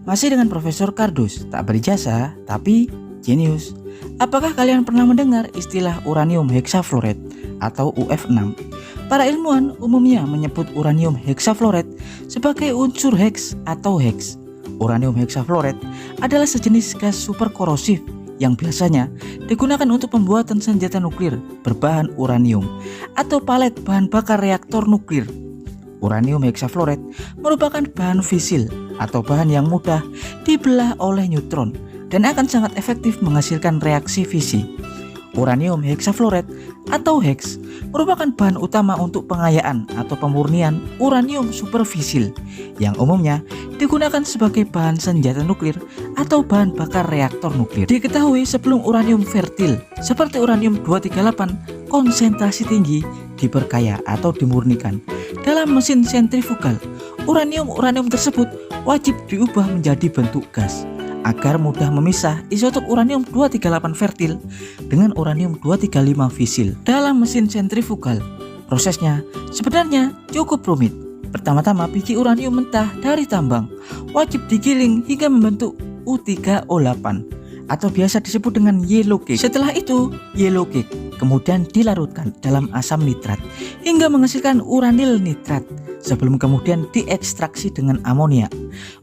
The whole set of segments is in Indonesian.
Masih dengan Profesor Kardus, tak berijazah tapi jenius. Apakah kalian pernah mendengar istilah uranium hexafluoride atau UF6? Para ilmuwan umumnya menyebut uranium hexafluoride sebagai unsur hex atau hex. Uranium hexafluoride adalah sejenis gas superkorosif yang biasanya digunakan untuk pembuatan senjata nuklir berbahan uranium atau palet bahan bakar reaktor nuklir. Uranium hexafluoride merupakan bahan fisil atau bahan yang mudah dibelah oleh neutron dan akan sangat efektif menghasilkan reaksi fisi. Uranium hexafluoride atau hex merupakan bahan utama untuk pengayaan atau pemurnian uranium superfisil yang umumnya digunakan sebagai bahan senjata nuklir atau bahan bakar reaktor nuklir. Diketahui sebelum uranium fertil seperti uranium-238 konsentrasi tinggi diperkaya atau dimurnikan dalam mesin sentrifugal, uranium tersebut wajib diubah menjadi bentuk gas agar mudah memisah isotop uranium-238 fertil dengan uranium-235 fisil. Dalam mesin sentrifugal, prosesnya sebenarnya cukup rumit. Pertama-tama biji uranium mentah dari tambang wajib digiling hingga membentuk U3O8 atau biasa disebut dengan yellow cake. Setelah itu, yellow cake kemudian dilarutkan dalam asam nitrat hingga menghasilkan uranil nitrat sebelum kemudian diekstraksi dengan amonia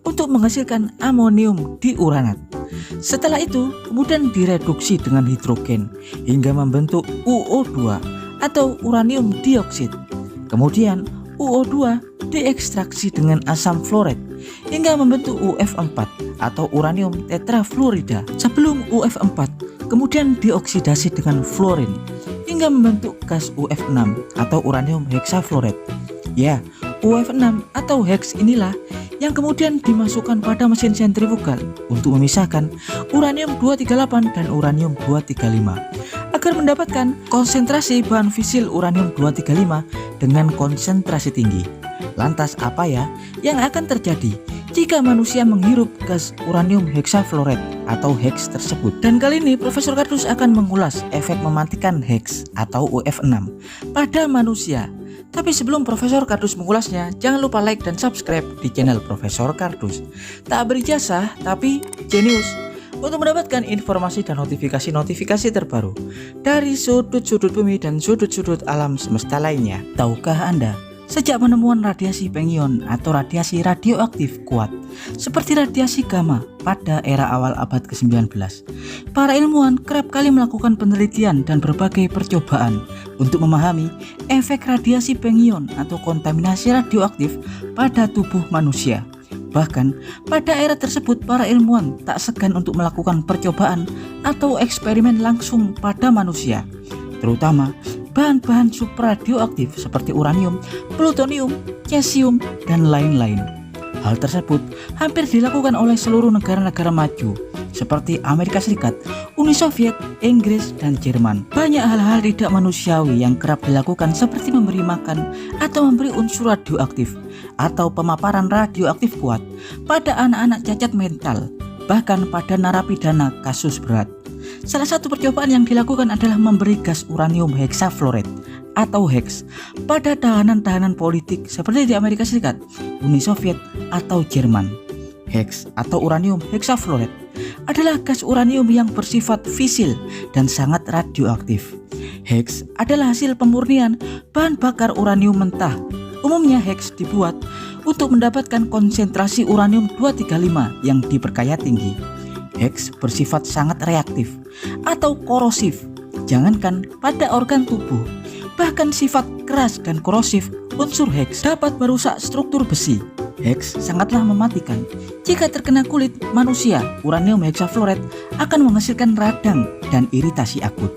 untuk menghasilkan amonium diuranat. Setelah itu kemudian direduksi dengan hidrogen hingga membentuk UO2 atau uranium dioksida. Kemudian UO2 diekstraksi dengan asam fluoride hingga membentuk UF4 atau uranium tetrafluorida. Sebelum UF4 kemudian dioksidasi dengan fluorin hingga membentuk gas UF6 atau uranium hexafluoride. Ya, UF6 atau hex inilah yang kemudian dimasukkan pada mesin sentrifugal untuk memisahkan uranium-238 dan uranium-235 agar mendapatkan konsentrasi bahan fisil uranium-235 dengan konsentrasi tinggi. Lantas apa ya yang akan terjadi jika manusia menghirup gas uranium hexafluoride atau hex tersebut? Dan kali ini Profesor Kardus akan mengulas efek mematikan hex atau UF6 pada manusia. Tapi sebelum Profesor Kardus mengulasnya, jangan lupa like dan subscribe di channel Profesor Kardus. Tak berijazah tapi jenius, untuk mendapatkan informasi dan notifikasi terbaru dari sudut-sudut bumi dan sudut-sudut alam semesta lainnya. Tahukah Anda, sejak penemuan radiasi pengion atau radiasi radioaktif kuat seperti radiasi gamma pada era awal abad ke-19, para ilmuwan kerap kali melakukan penelitian dan berbagai percobaan untuk memahami efek radiasi pengion atau kontaminasi radioaktif pada tubuh manusia. Bahkan pada era tersebut para ilmuwan tak segan untuk melakukan percobaan atau eksperimen langsung pada manusia, terutama bahan-bahan subradioaktif seperti uranium, plutonium, cesium, dan lain-lain. Hal tersebut hampir dilakukan oleh seluruh negara-negara maju seperti Amerika Serikat, Uni Soviet, Inggris, dan Jerman. Banyak hal-hal tidak manusiawi yang kerap dilakukan seperti memberi makan atau memberi unsur radioaktif atau pemaparan radioaktif kuat pada anak-anak cacat mental, bahkan pada narapidana kasus berat. Salah satu percobaan yang dilakukan adalah memberi gas uranium hexafluoride atau hex pada tahanan-tahanan politik seperti di Amerika Serikat, Uni Soviet, atau Jerman. Hex atau uranium hexafluoride adalah gas uranium yang bersifat fisil dan sangat radioaktif. Hex adalah hasil pemurnian bahan bakar uranium mentah. Umumnya hex dibuat untuk mendapatkan konsentrasi uranium-235 yang diperkaya tinggi. Hex bersifat sangat reaktif atau korosif, jangankan pada organ tubuh, bahkan sifat keras dan korosif unsur hex dapat merusak struktur besi. Hex sangatlah mematikan. Jika terkena kulit manusia, uranium hexafluoride akan menghasilkan radang dan iritasi akut.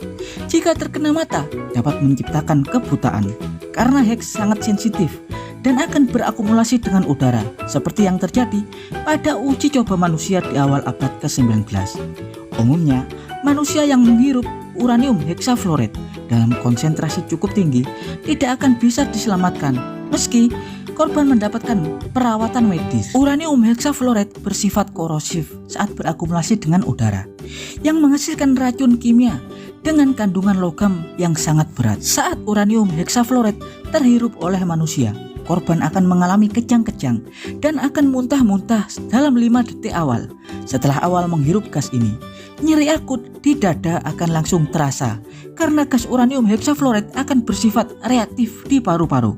Jika terkena mata, dapat menciptakan kebutaan karena hex sangat sensitif dan akan berakumulasi dengan udara seperti yang terjadi pada uji coba manusia di awal abad ke-19. Umumnya, manusia yang menghirup uranium hexafluoride dalam konsentrasi cukup tinggi tidak akan bisa diselamatkan meski korban mendapatkan perawatan medis. Uranium hexafluoride bersifat korosif saat berakumulasi dengan udara yang menghasilkan racun kimia dengan kandungan logam yang sangat berat. Saat uranium hexafluoride terhirup oleh manusia, korban akan mengalami kejang-kejang dan akan muntah-muntah dalam 5 detik awal. Setelah awal menghirup gas ini, nyeri akut di dada akan langsung terasa karena gas uranium hexafluoride akan bersifat reaktif di paru-paru.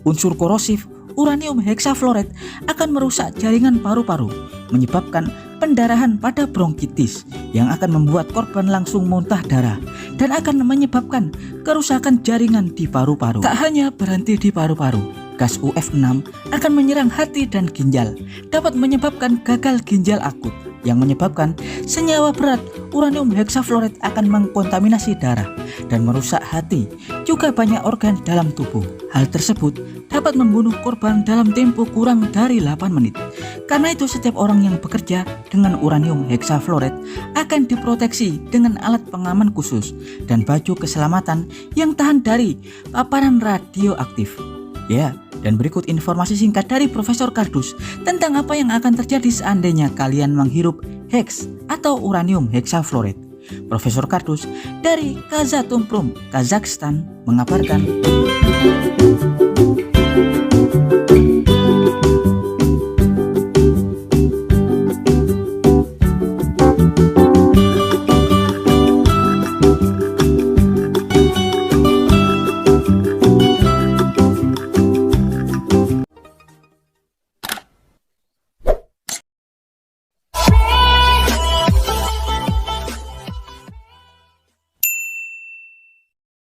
Unsur korosif uranium hexafluoride akan merusak jaringan paru-paru, menyebabkan pendarahan pada bronkitis yang akan membuat korban langsung muntah darah dan akan menyebabkan kerusakan jaringan di paru-paru. Tak hanya berhenti di paru-paru, gas UF6 akan menyerang hati dan ginjal, dapat menyebabkan gagal ginjal akut yang menyebabkan senyawa berat uranium hexafluoride akan mengkontaminasi darah dan merusak hati, juga banyak organ dalam tubuh. Hal tersebut dapat membunuh korban dalam tempo kurang dari 8 menit. Karena itu setiap orang yang bekerja dengan uranium hexafluoride akan diproteksi dengan alat pengaman khusus dan baju keselamatan yang tahan dari paparan radioaktif. Ya, dan berikut informasi singkat dari Profesor Kardus tentang apa yang akan terjadi seandainya kalian menghirup hex atau uranium hexafluoride. Profesor Kardus dari Kazatomprom, Kazakhstan mengabarkan.